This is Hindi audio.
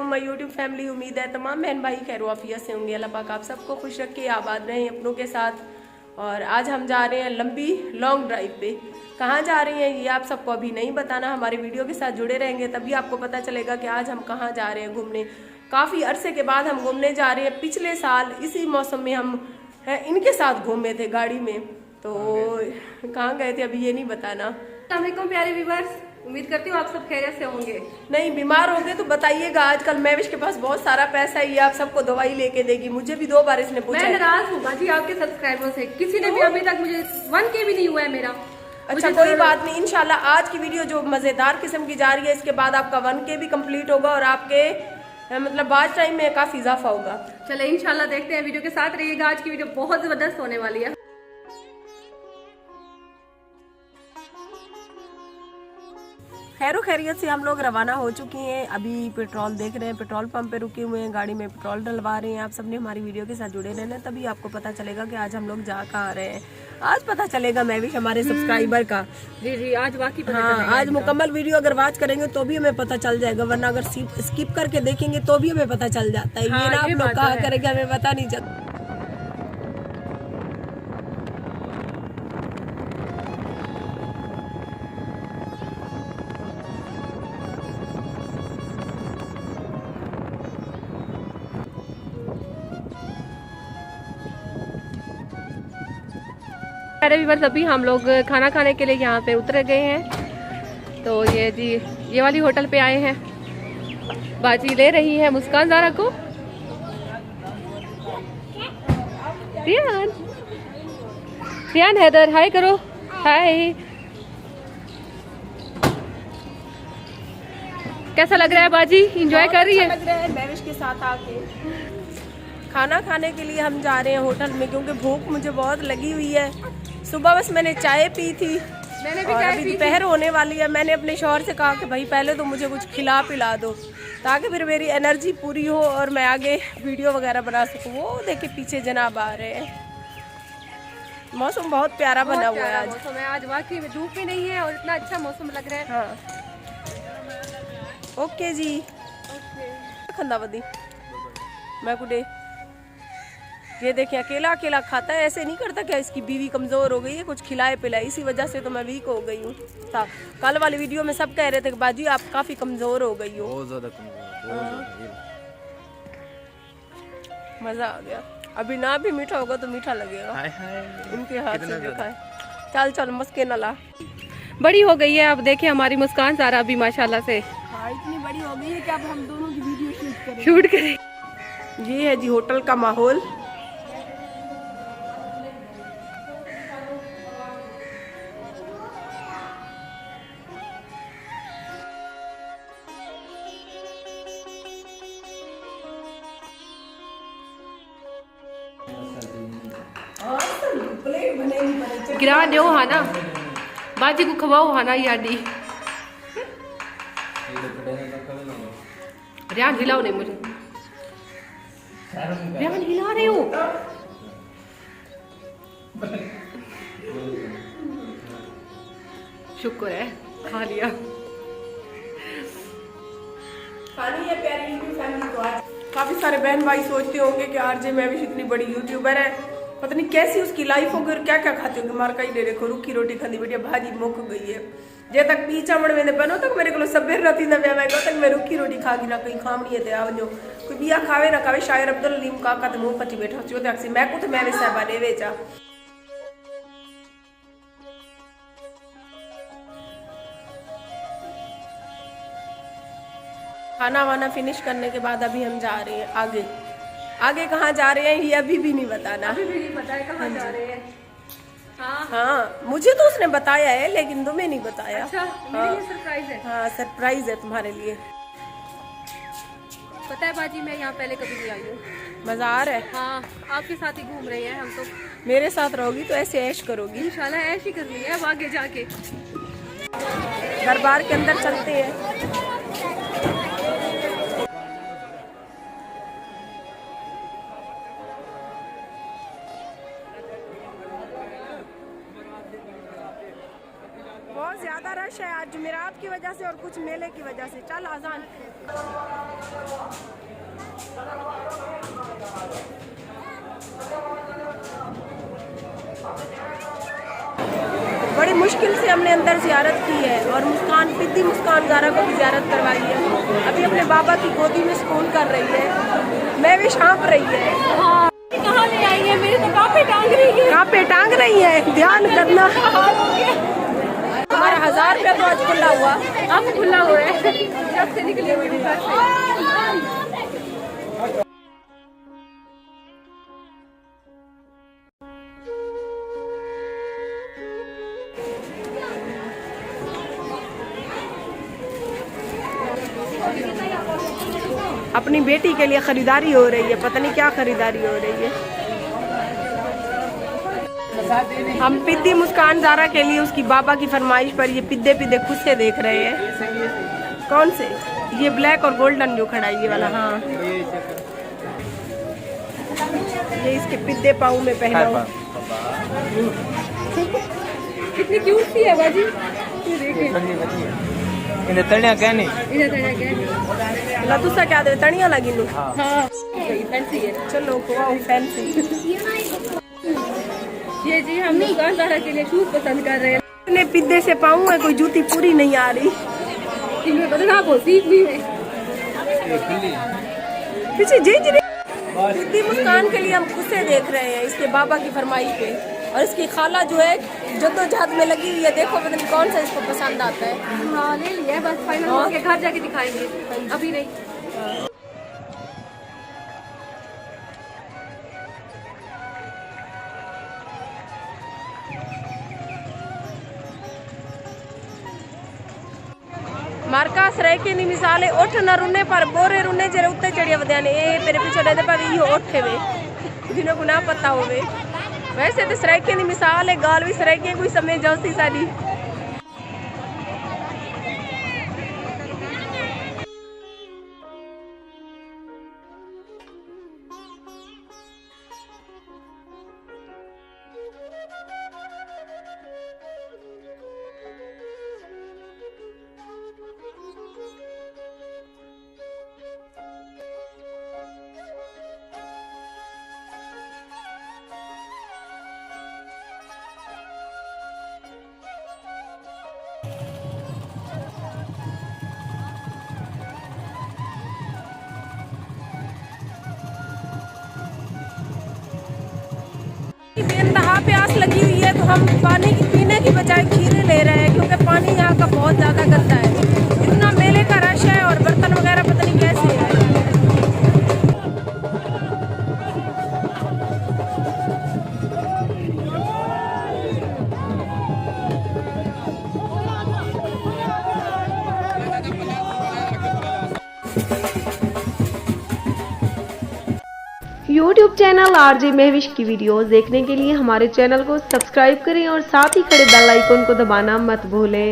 माय यूट्यूब फैमिली, उम्मीद है तमाम बहन भाई खैर से होंगे। अल्लाह पाक आप सबको खुश रखे, आबाद रहें अपनों के साथ। और आज हम जा रहे हैं लंबी लॉन्ग ड्राइव पे। कहाँ जा रहे हैं ये आप सबको अभी नहीं बताना, हमारे वीडियो के साथ जुड़े रहेंगे तभी आपको पता चलेगा कि आज हम कहाँ जा रहे हैं घूमने। काफ़ी अरसे के बाद हम घूमने जा रहे हैं। पिछले साल इसी मौसम में हम इनके साथ घूमे थे गाड़ी में, तो कहाँ गए थे अभी ये नहीं बताना। अस्सलामुअलैकुम प्यारे व्यूअर्स, उम्मीद करती हूँ आप सब खैरियत से होंगे। नहीं बीमार होंगे तो बताइएगा। आजकल महविश के पास बहुत सारा पैसा है, ये आप सबको दवाई लेके देगी। मुझे भी 2 बार इसने पूछा। मैं नाराज हूँ बाजी आपके सब्सक्राइबरों से, किसी ने भी अभी तक मुझे 1K भी नहीं हुआ है मेरा। अच्छा कोई बात नहीं, इंशाल्लाह आज की वीडियो जो मजेदार किस्म की जा रही है, इसके बाद आपका 1K भी कंप्लीट होगा और आपके मतलब बाद टाइम में काफी इजाफा होगा। चले इंशाल्लाह देखते हैं, वीडियो के साथ रहिएगा। आज की वीडियो बहुत जबरदस्त होने वाली है। खैरो खैरियत से हम लोग रवाना हो चुके हैं। अभी पेट्रोल देख रहे हैं, पेट्रोल पंप पे रुके हुए हैं, गाड़ी में पेट्रोल डलवा रहे हैं। आप सबने हमारी वीडियो के साथ जुड़े रहना, तभी आपको पता चलेगा कि आज हम लोग जा कहाँ रहे हैं। आज पता चलेगा महविश हमारे सब्सक्राइबर का। जी जी आज वाकई पता हाँ, आज मुकम्मल वीडियो अगर वॉच करेंगे तो भी हमें पता चल जाएगा, वरना अगर स्किप करके देखेंगे तो भी हमें पता चल जाता है। ये ना आप लोग कहा करेंगे हमें पता नहीं चलता। अरे व्यूअर्स, अभी हम लोग खाना खाने के लिए यहाँ पे उतर गए हैं। तो ये जी ये वाली होटल पे आए हैं। बाजी ले रही है मुस्कान ज़ारा को। रियान हैदर हाय करो, हाय। कैसा लग रहा है बाजी, इंजॉय कर रही है? लग रहा है महविश के साथ आके। खाना खाने के लिए हम जा रहे हैं होटल में, क्योंकि भूख मुझे बहुत लगी हुई है। सुबह बस मैंने चाय पी थी, मैंने भी और चाय अभी पी दोपहर होने वाली है। मैंने अपने शौहर से कहा कि भाई पहले तो मुझे कुछ खिला पिला दो, ताकि फिर मेरी एनर्जी पूरी हो और मैं आगे वीडियो वगैरह बना सकूं। वो देखिए पीछे जनाब आ रहे हैं। मौसम बहुत प्यारा बना हुआ है आज। मौसम है आज, वाकई में धूप भी नहीं है और इतना अच्छा मौसम लग रहा है। हाँ ओके जी। खंदावदी मैं कुडे ये देखिए अकेला अकेला खाता है, ऐसे नहीं करता क्या इसकी बीवी कमजोर हो गई है, कुछ खिलाए पिलाए, इसी वजह से तो मैं वीक हो गई हूँ। कल वाली वीडियो में सब कह रहे थे कि बाजी आप काफी कमजोर हो गई हो। बहुत ज्यादा कमजोर। मजा आ गया। अभी ना भी मीठा होगा तो मीठा लगेगा। इनके हाथ से जो खाए। चल चल मस्के न ला। बड़ी हो गई है अब, देखे हमारी मुस्कान सारा भी माशाल्लाह से। हाँ इतनी बड़ी हो गई है कि अब हम दोनों की वीडियो शूट करें। ये है जी होटल का माहौल। गिरा दो हाना, बाजी को खवाओ हाना यादी। रियान हिलाओ नहीं मुझे, रियान हिला रहे हो। शुक्र है खा लिया। खानी है प्यारी यूट्यूब फैमिली को। आज काफी सारे बहन भाई सोचते होंगे कि आरजे महविश इतनी बड़ी यूट्यूबर है, पता नहीं कैसी उसकी लाइफ होगी और क्या क्या खाते होंगे। मार का ही दे देखो, रुखी रोटी खानी बेटिया भाजी मुक गई है। जे तक पीछा मण में बनो तक मेरे को सब्र रहती ना मैं तक मैं रुखी रोटी खागी ना कहीं खामनी है आ वनो कोई बिया खावे ना खावे। शायर अब्दुल अलीम काका ते मुंह फटी बैठा चो तक मैं कुछ मैं साहबा ने वेचा। खाना वाना फिनिश करने के बाद अभी हम जा रहे हैं आगे। आगे कहाँ जा रहे हैं ये अभी भी नहीं बताना। अभी भी नहीं पता है कहाँ जा रहे हैं। हाँ मुझे तो उसने बताया है लेकिन तुम्हें नहीं बताया। अच्छा, मेरे लिए सरप्राइज है। हाँ सरप्राइज है तुम्हारे लिए। पता है बाजी मैं यहाँ पहले कभी नहीं आई हूँ। मजा आ रहा है? हाँ आपके साथ ही घूम रहे हैं हम तो। मेरे साथ रहोगी तो ऐसे ऐश करोगी इंशाल्लाह, ऐश ही करनी है अब आगे जाके। दरबार के अंदर चलते हैं। रश है आज जुमेरात की वजह से और कुछ मेले की वजह से। चल आजान। बड़ी मुश्किल से हमने अंदर ज़ियारत की है और मुस्कान पिद्दी मुस्कान गारा को भी ज़ियारत करवाई है। अभी अपने बाबा की गोदी में सुकून कर रही है, मैं भी शांप रही है। हाँ, कहाँ ले आई है? मेरे तो काफी टांग रही है। कापे टांग रही है, ध्यान करना। हमारा 1000 रुपया तो आज खुला हुआ। अब खुला हुआ है जब से निकली हुई घर से। अपनी बेटी के लिए खरीदारी हो रही है, पता नहीं क्या खरीदारी हो रही है। हम पिद्दी मुस्कान ज़ारा के लिए उसकी बाबा की फरमाइश पर ये पिद्दे पिद्दे खुद से देख रहे हैं। कौन से? ये ब्लैक और गोल्डन जो खड़ा है ये वाला। हाँ, ये इसके पिद्दे पाँव में पहना हुआ। कितनी क्यूट सी है बाजी। ये देखें, इन्हें तड़िया क्या नहीं, इधर तड़िया क्या? लतुसा क्या दे तड़िया लगी नू। हाँ, फैंसी है। चलो वाओ फैंसी। ये जी हम मुस्कान ज़ारा के लिए शूज पसंद कर रहे हैं। इतने पिद्दे से पाऊँ है, कोई जूती पूरी नहीं आ रही। इनमें बदला बहुत सीख हुई है। पीछे जी पिद्दी मुस्कान के लिए हम खुद से देख रहे हैं इसके बाबा की फरमाइश पे। और इसकी खाला जो है जद्दोजहद में लगी हुई है। देखो पता नहीं कौन सा इसको पसंद आता है। हाँ, ले लिया है, बस फाइनल होके घर जाके दिखाएंगे, अभी नहीं। मारका सरायके नी मिसाले उठ न रुने पर बोरे रुने जरे उत्ते चढ़िया वधिया ने ए तेरे पीछे दे पर यो उठे वे जिन्हें को ना पता होवे। वैसे तो सरायके नी मिसाल है, गाल भी सरायके कोई समय जाती सारी। बेइंतहा प्यास लगी हुई है तो हम पानी की पीने की बजाय खीरे ले रहे हैं क्योंकि पानी यहाँ का बहुत ज़्यादा गंदा है। इतना मेले का रश है और बर्तन वगैरह पता नहीं कैसे है। YouTube चैनल आरजे महविश की वीडियोस देखने के लिए हमारे चैनल को सब्सक्राइब करें और साथ ही खड़े बेल आइकन को दबाना मत भूलें।